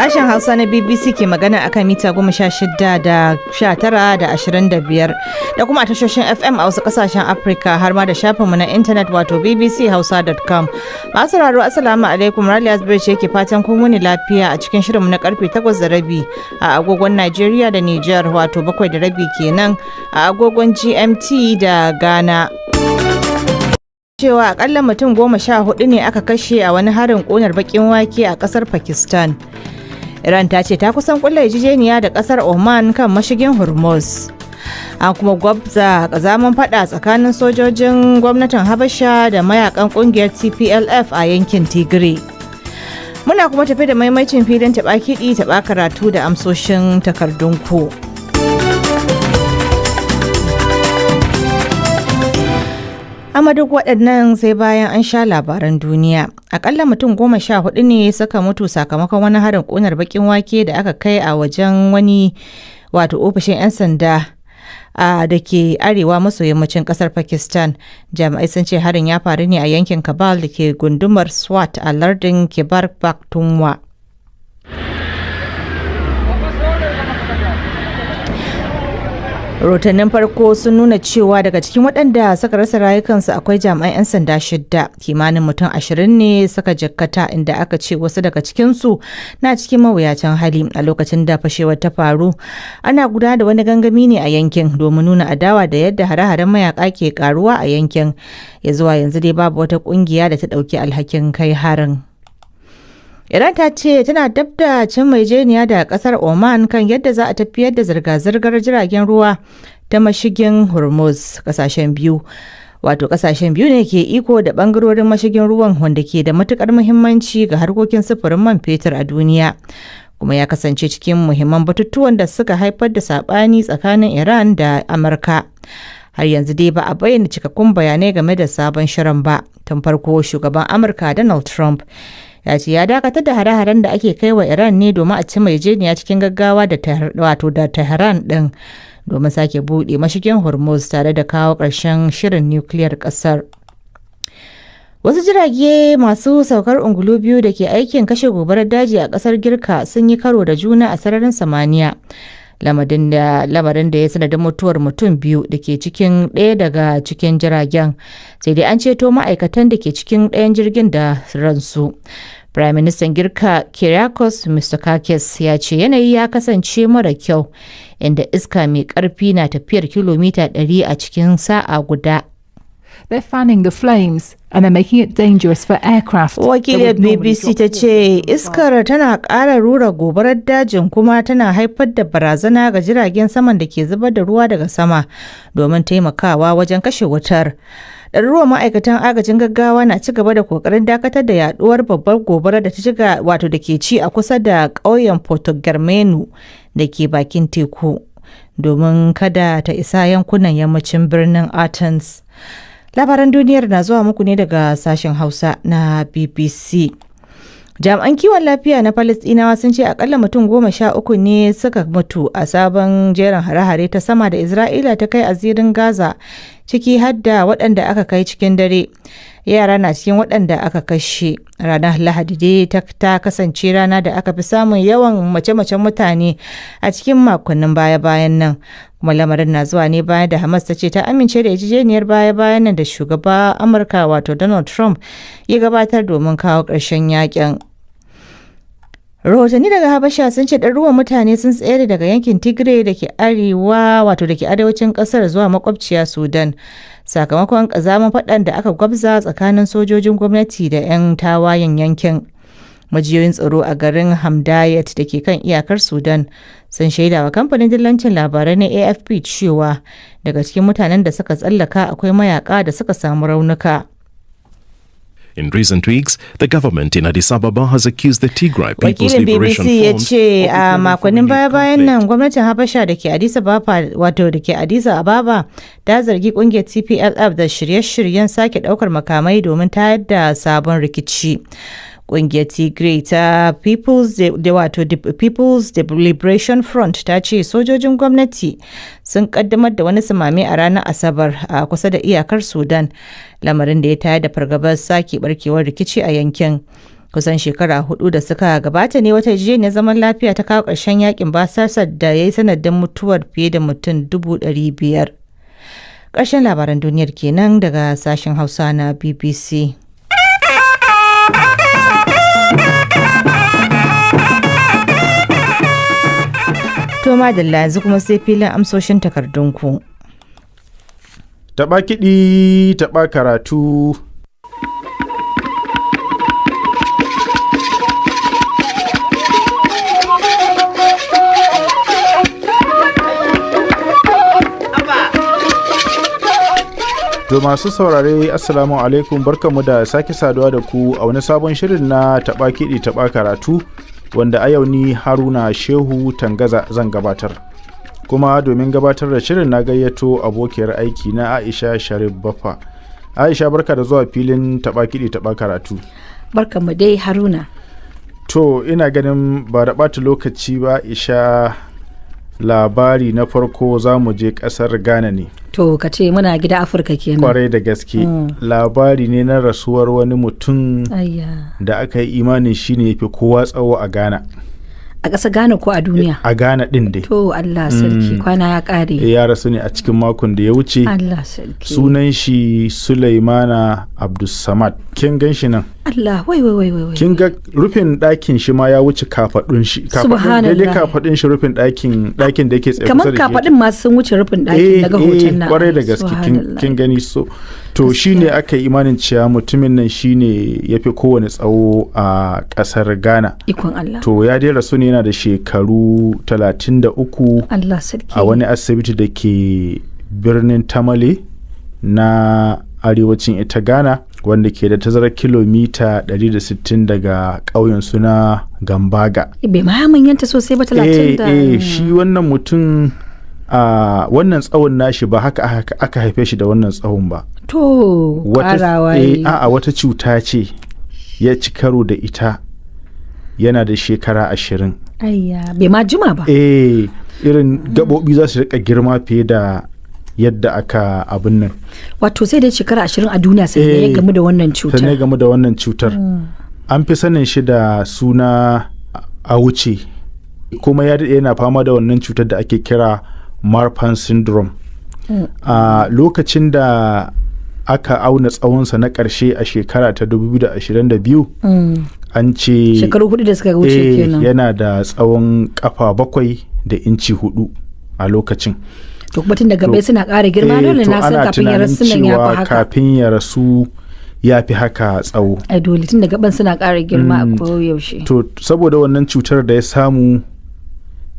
Sashen Hausa na BBC ke magana akan mita 16 da 19 da 25 da kuma a tashoshin FM a wasu kasashen Afirka har ma da shafinmu na intanet wato bbchausa.com. Masu raro Assalamu alaikum, Raliya Zubairu ce ke fatan kun wuni lafiya a cikin shirinmu na karfe 8:30 a agogon Najeriya da Nijar wato 7:30 kenan a agogon GMT da Ghana. Cewa akalla mutum 14 ne aka kashe a wani harin ƙunar bakin wake a ƙasar Pakistan. Iran ta ce ta kusan kulla yarjejeniya da ƙasar Oman kan mashigin Hormuz. An kuma gwabza kazaman fada tsakanin sojojin gwamnatin Habasha da mayakan ƙungiyar TPLF a yankin Tigray. Muna kuma tafi da maimacin filin taɓa kiɗi taɓa karatu da amsoshin takardunku. Amma duk waɗannan sai bayan an sha labaran duniya. Akalla mutum 14 ne suka mutu sakamakon wani harin ƙunar bakin wake da aka kai a wajen wani wato ofishin 'yan sanda da ke arewa maso yammacin ƙasar Pakistan. Jami'ai sun ce harin ya faru ne a yankin Kabul da ke gundumar Swat a lardin Khyber Pakhtunkhwa. Rahotannin farko sun nuna cewa daga cikin waɗanda suka rasa rayukansu akwai jami'an 'yan sanda 6, kimanin mutum 20 ne suka jikkata, inda aka ce wasu daga cikinsu na cikin mawuyacin hali a lokacin da fashewar ta faru. Ana gudanar da wani gangami ne a yankin domin nuna adawa da yadda hare-haren mayaka ke karuwa a yankin. Ya zuwa yanzu dai babu wata kungiya da ta ɗauki alhakin kai harin. Iran ta ce tana dab da cin maijeniya da kasar Oman kan yadda za a tafiyar da zirga-zirgar jiragen ruwa ta mashigin Hormuz. Kasashen biyu ne ke iko da bangarorin mashigin ruwan wanda ke da matukar muhimmanci ga harkokin sufurin man fetur a duniya, kuma ya kasance cikin muhimman batutuwan da suka haifar da sabani tsakanin Iran da Amurka. Har yanzu dai ba a bayyana cikakkun bayanai game da sabon shirin ba. Tun farko shugaban Amurka Donald Trump ya ce ya dakatar da hare-haren da ake kai wa Iran ne domin a ci maijeniya cikin gaggawa da Tehran din domin sake buɗe mashigin Hormuz tare da kawo ƙarshen shirin nukiliyar ƙasar. Wasu jirage masu saukar ungulu biyu da ke aikin kashe gobarar daji a ƙasar Girka sun yi karo da juna a sararin samaniya. Lamarin da ya sanadin mutuwar mutum biyu da ke cikin ɗaya daga cikin jiragen, sai dai an ceto ma'aikatan da ke cikin ɗayan jirgin da ransu. Prime Minister Girka Kyriakos Mitsotakis ya ce yanayi ya kasance mara kyau, inda iska mai ƙarfi na tafiyar kilomita 100 a cikin sa'a guda. They're fanning the flames and they're making it dangerous for aircraft. Wakiliyar BBC ta ce iskar tana ƙara rura gobarar dajin kuma tana haifar da barazana ga jiragen saman da ke zubar da ruwa daga sama domin taimakawa wajen kashe wutar. Ɗaruruwan ma'aikatan agajin gaggawa na ci gaba da kokarin dakatar da yaduwar babbar gobara da da ke ci a kusa da ƙauyen Portogermenu da ke bakin teku domin kada ta isa yankunan yammacin birnin Athens. Labaran duniyar na zuwa muku ne daga sashen Hausa na BBC. Jami'an kiwon lafiya na Falastinawa sun ce akalla mutum 13 ne suka mutu a sabon jerin hare-hare ta sama da Isra'ila ta kai a zirin Gaza, ciki har da waɗanda aka kai cikin dare. Yara na cikin waɗanda aka kashe. Ranar Lahadi dai ta kasance rana da aka fi samun yawan mace-macen mutane a cikin makonnin baya-bayan nan. Kuma lamarin na zuwa ne bayan da Hamas ta ce ta amince da yarjejeniyar baya-bayan nan da shugaba Amurka wato Donald Trump ya gabatar domin kawo ƙarshen yakin. Rahotanni daga Habasha sun ce ɗaruruwan mutane sun tsere daga yankin Tigray da ke arewacin ƙasar zuwa makwabciya Sudan sakamakon ƙazamin faɗan da aka gwabza tsakanin sojojin gwamnati da 'yan tawayen yankin. Majiyoyin tsaro a garin Hamdayat da ke kan iyakar Sudan sun shaida wa kamfanin dillancin labarai na AFP cewa daga cikin mutanen da suka tsallaka akwai mayaka da suka samu raunuka. In recent weeks, the government in Addis Ababa has accused the Tigray People's Liberation Front. Wakilin BBC ya ce a makonnin baya-bayan nan gwamnatin Habasha da ke Addis Ababa ta zargi kungiyar TPLF da shirye-shiryen sake daukar makamai domin tayar da sabon rikici. Ƙungiyar Tigray ta People's Liberation Front ta ce sojojin gwamnati sun kaddamar da wani sumame a ranar Asabar a kusa da iyakar Sudan, lamarin da ya tayar da fargabar sake barkewar rikici a yankin. Kusan shekara 4 da suka gabata ne wata yarjejeniyar zaman lafiya ta kawo ƙarshen yakin basasar da ya yi sanadin mutuwar fiye da mutum 500,000. Ƙarshen labaran duniyar kenan daga sashen Hausa na BBC. To madalla yanzu kuma sai filin amsoshin takardunku. Taɓa kiɗi, taɓa karatu. To masu saurare Assalamu alaikum, barkamu da sake saduwa da ku a wani sabon shirin na taɓa kiɗi taɓa karatu wanda a yau ni Haruna Shehu Tangaza zan gabatar. Kuma domin gabatar da shirin na gayyato abokiyar aiki na Aisha Sharif Baffa. Aisha, barka da zuwa filin taɓa kiɗi taɓa karatu. Barkamu dai Haruna. To ina ganin ba da ɓata lokaci ba Aisha, labari na farko za mu je ƙasar Ghana ne. To ka ce muna gida Afirka kenan. Kwarai da gaske. Labari ne na rasuwar wani mutum da aka yi imanin shi ne fi kowa tsawo a Ghana. A ƙasa Ghana ko a duniya? A Ghana ɗin dai. To Allah sarki, kwana ya ƙare. Ya rasu ne a cikin makon da ya wuce. Allah sarki. Sunan shi Sulaimana Abdulsamad. Kin gan shi nan? Allah, wai. Kin ga rufin ɗakin shi ma ya wuce kafaɗun shi. Subhanallah. Daidai kafaɗun shi rufin ɗakin da yake tsaye kusa da shi. Kamar kafaɗin ma sun wuce rufin ɗakin daga hoton nan. Kwarai da gaske kin gani so. To shi ne aka yi imanin cewa mutumin nan shi ne ya fi kowane tsawo a ƙasar Ghana. Ikon Allah. To ya dai rasu ne yana da shekaru 33 Allah sarki. a wani asibiti da ke birnin Tamale na arewacin ita Ghana, wanda ke da tazarar kilomita 160 daga ƙauyen suna Gambaga. Bai ma manyanta sosai ba 30 shi wannan mutum a wannan tsawon nashi ba haka aka haife shi da wannan tsawon ba. To ƙarawa a wata cuta ce ya ci karo da ita yana da shekara 20. Ayya, bai ma jima ba. Irin gaɓoɓi za su rika girma fiye da yadda aka abin nan. Wato sai dai shekara 20 a duniya sai ya gamu da wannan cutar. Sai ya gamu da wannan cutar. An fi sanin shi da suna Auche, kuma ya daɗe yana fama da wannan cutar da ake kira Marfan syndrome. A lokacin da aka auna tsawonsa na ƙarshe a shekara ta 2022, an ce shekaru 4 da suka wuce kenan yana da tsawon kafa 7 da inci 4 a lokacin. To kuma tun daga bai suna ƙara girma dole na san kafin ya rasu nan ya fi haka. Kafin ya rasu ya fi haka tsawo. Ai dole tun daga ban suna ƙara girma a koyaushe. To saboda wannan cutar da ya samu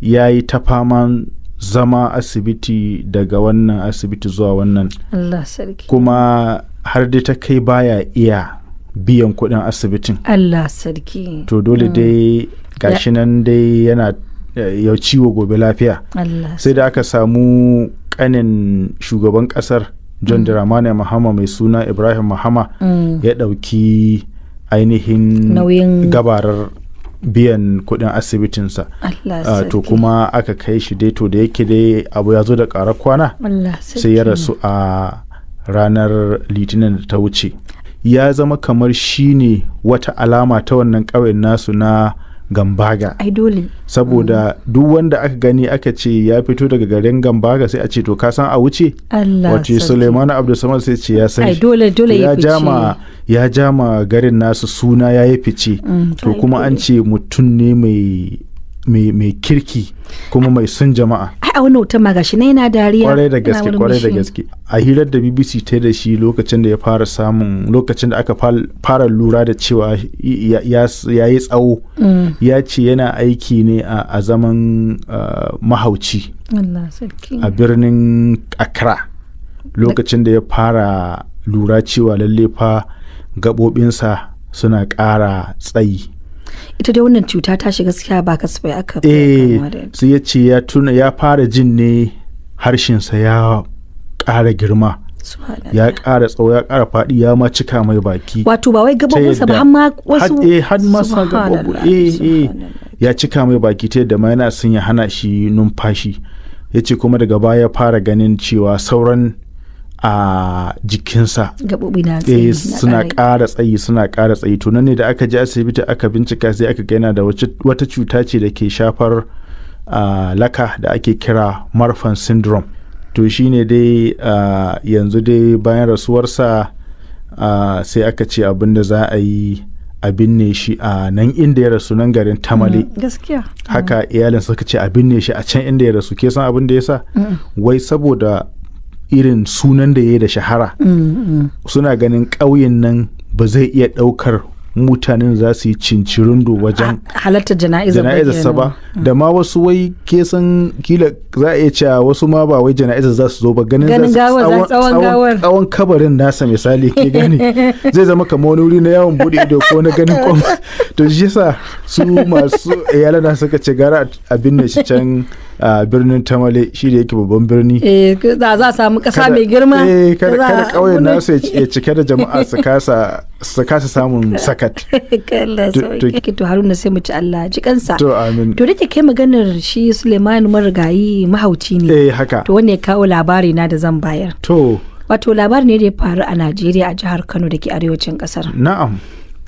ya yi ta faman zama asibiti daga wannan asibiti zuwa wannan. Allah sarki. Kuma har dai ta kai baya iya biyan kuɗin asibitin. Allah sarki. To dole dai gashi nan dai yana ya ciwo gobe lafiya. Sai da aka samu kanin shugaban kasar John Dramani Mahama mai suna Ibrahim Mahama ya ɗauki ainihin gabarar biyan kudin asibitinsa. To kuma aka kai shi dai, to da yake dai abu ya zo da ƙarar kwana sai ya rasu a ranar litinin da ta wuce. Ya zama kamar shi ne wata alama ta wannan ƙauyen nasu na Gambaga. Ai dole. Saboda duk wanda aka gani aka ce ya fito daga garin Gambaga sai a ce to ka san Auche? Allah wato Suleiman Abdulsamad sai ce ya san. Ai dole ya fice. Ya jama garin nasu suna ya yi fice. To kuma an ce mutum ne mai kirki kuma mai son jama'a. Ai a wani hoton ma gashi na yana dariya. Kwarai da gaske. A hirar da BBC ta da shi lokacin da lokacin da aka fara lura da cewa ya yi tsawo, ya ce yana aiki ne a zaman mahauci a birnin Accra, lokacin da ya fara lura cewa lalle fa gaɓoɓinsa suna ƙara tsayi. Ita dai wannan cuta ta shiga gaskiya ba kasafai aka sai ya ce ya fara jin ne harshensa ya ƙara girma, ya ƙara tsawo, ya ƙara faɗi, ya ma cika mai baki. Wato ba wai gabobinsa ba, har ma wasu har masa gabobi ya cika mai baki ta yadda ma yana son ya hana shi numfashi. Ya ce kuma daga baya ya fara ganin cewa sauran a jikinsa gaɓoɓi na tsayi suna ƙara tsayi to nan ne da aka je asibiti aka bincika sai aka ga yana da wata cuta ce da ke shafar laka da ake kira Marfan syndrome. To shine dai yanzu dai bayan rasuwarsa sai aka ce abin da za a yi a binne shi a nan inda ya rasu, nan garin Tamale. Gaskiya. Haka iyalin suka ce a binne shi a can inda ya rasu. Ke san abin da ya sa? Wai saboda irin sunan da ya yi da shahara. Suna ganin ƙauyen nan ba zai iya ɗaukar mutanen za su yi cincirindo wajen halartar jana'izar ba, da ma wasu wai kesan kila za a iya cewa wasu ma ba wai jana'izar za su zo ba, ganin tsawon kabarin nasa misali ke gani zai zama kamar wani wuri na yawon bude ido ko na ganin kwam. To shi yasa su masu iyalana suka ce gara a binne shi can birnin Tamale, shi da yake babban birni, za a samu kasa mai girma, kada ƙauyen nasu ya cike da jama'a su kasa samun sakat. To Haruna sai mu ci Allah ji kansa. To amin. To da kai maganar shi Suleiman marigayi mahauci ne. Haka. To wanne ya kawo labari na da zan bayar. To. Wato labari ne da ya faru a Najeriya a jihar Kano da ke arewacin kasar. Na'am.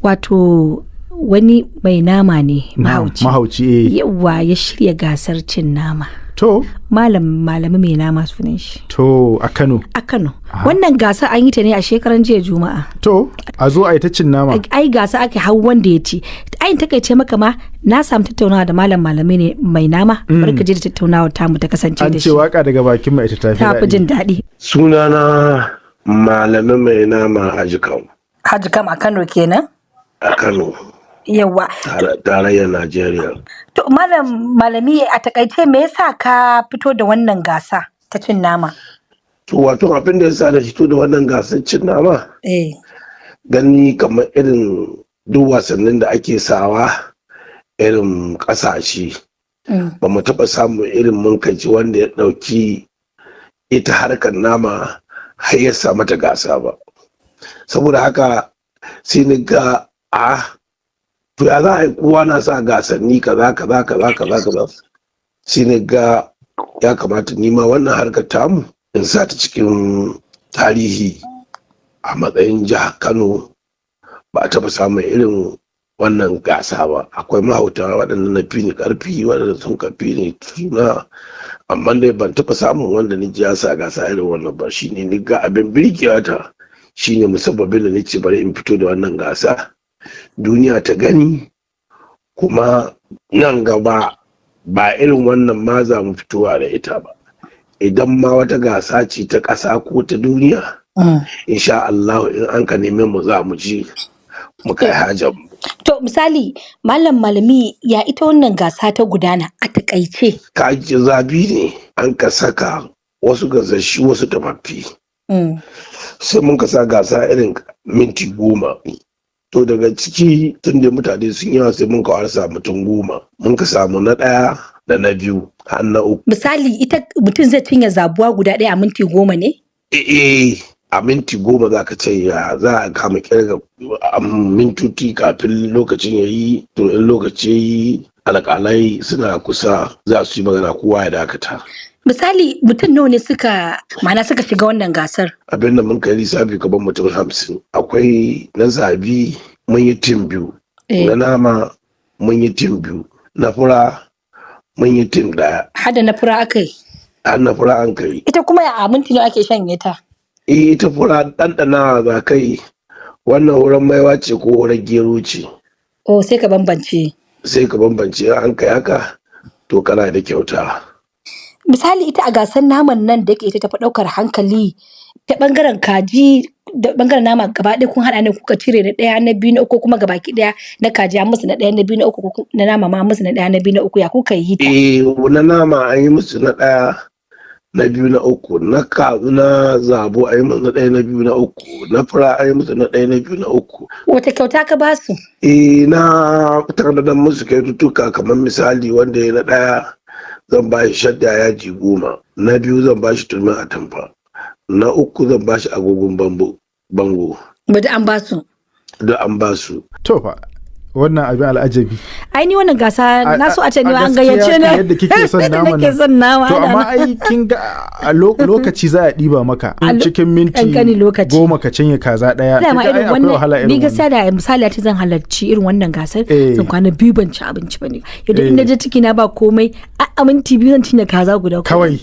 Wato wani mai nama ne mahauci. Yawa ya shirya gasar cin nama. To. Malami mai nama sunan shi. To a Kano. A Kano. Wannan gasa an yi ta ne a shekaran jiya Juma'a. To a zo a yi ta cin nama. Ai gasa ake hau wanda ya ci. Ai takaice maka ma na samu tattaunawa da malami ne mai nama. Barka ji da tattaunawa tamu ta kasance da shi. An ce waka daga bakin mai ita tafi jin daɗi. Sunana malami mai nama Haji Kam. Haji Kam a Kano kenan? A Kano. Yawa. Tarayyar Najeriya. To malami a takaice me yasa ka fito da wannan gasa ta cin nama? To wato abin da yasa da fito da wannan gasar cin nama? Gani kamar irin duk wasannin da ake sawa irin kasashe. Ba mu taɓa samun irin munkaci wanda ya ɗauki ita harkar nama har ya sa mata gasa ba. Saboda haka sai ni ga to ya za a yi kowa na sa gasanni kaza sai ni ga ya kamata nima wannan harkar tamu in sa ta cikin tarihi a matsayin jihar Kano. Ba a taɓa samun irin wannan gasa ba. Akwai mahauta waɗanda na fi ni ƙarfi, waɗanda sun kafi ni suna, amma dai ban taɓa samun wanda ni ji ya sa gasa irin wannan ba. Shine ni ga abin birgewa ta shine musabbabin da nace bari in fito da wannan gasa duniya ta gani, kuma nan gaba ba irin wannan ma za mu fitowa da ita ba. Idan ma wata gasa ce ta ƙasa ko ta duniya, insha Allah in an ka neme mu za mu ji mu kai hajar mu. To misali malami ya ita wannan gasa ta gudana a takaice? Kaji zabi ne an ka saka wasu gasashi wasu tafaffi. Sai mun ka sa gasa irin minti 10. To daga ciki tun da mutane sun yawa sai mun kawar sa mutum 10. Mun ka samu na 1 da na 2 har na 3. Misali ita mutum zai cinye zabuwa guda 1 a minti 10 ne? A minti 10 za ka ce za a kama kirga mintuti kafin lokacin ya yi. To in lokaci ya yi alƙalai suna kusa za su yi magana kowa ya dakata. Misali mutum nawa ne suka shiga wannan gasar? Abin da mun kai lissafi gaban mutum 50. Akwai na zabi mun yi tim 2, na nama mun yi tim 2, na fura mun yi tim 1. Hada na fura aka yi? Har na fura an kai. Ita kuma a minti nawa ake shanye ta? Ita fura ɗanɗana za kai, wannan wurin maiwa ce ko wurin gero ce. Sai ka bambance. Sai ka bambance an kai haka to kana da kyauta. Misali ita a gasar naman nan da ita tafi ɗaukar hankali ta ɓangaren kaji da ɓangaren nama gaba ɗaya kun haɗa ne kuka cire na 1 na 2 na 3, kuma gabaki ɗaya na kaji an musu na 1 na 2 na 3, na nama ma musu na 1 na 2 na 3, ya kuka yi ta? Na nama an yi musu na 1 na 2 na 3, na kazu na zabo an yi musu na 1 na 2 na 3, na fura an yi musu na 1 na 2 na 3. Wata kyauta ka ba su? Na fitar da musu kyaututtuka kamar misali wanda ya na 1 zan ba shi shadda yaji 10, na 2 zan ba shi turmin atamfa, na 3 zan ba shi agogon bango. Ba da an ba su? Da an ba su. To fa wannan abin al'ajabi. ai ni wannan gasa na so a ce ni an gaskiya gayyace ni yadda kike son naman nake son nama to amma ai kin ga a lokaci za a diba maka cikin minti ƙanƙanin lokaci. 10 ka cinye kaza daya dama kin ga ai irin akwai wahala wannan irin ni gaskiya da misali a ce zan halarci irin wannan gasar zan kwana 2 ban ci abinci bane yadda in na je ciki na ba komai a minti 2 zan cinye kaza guda Kawai.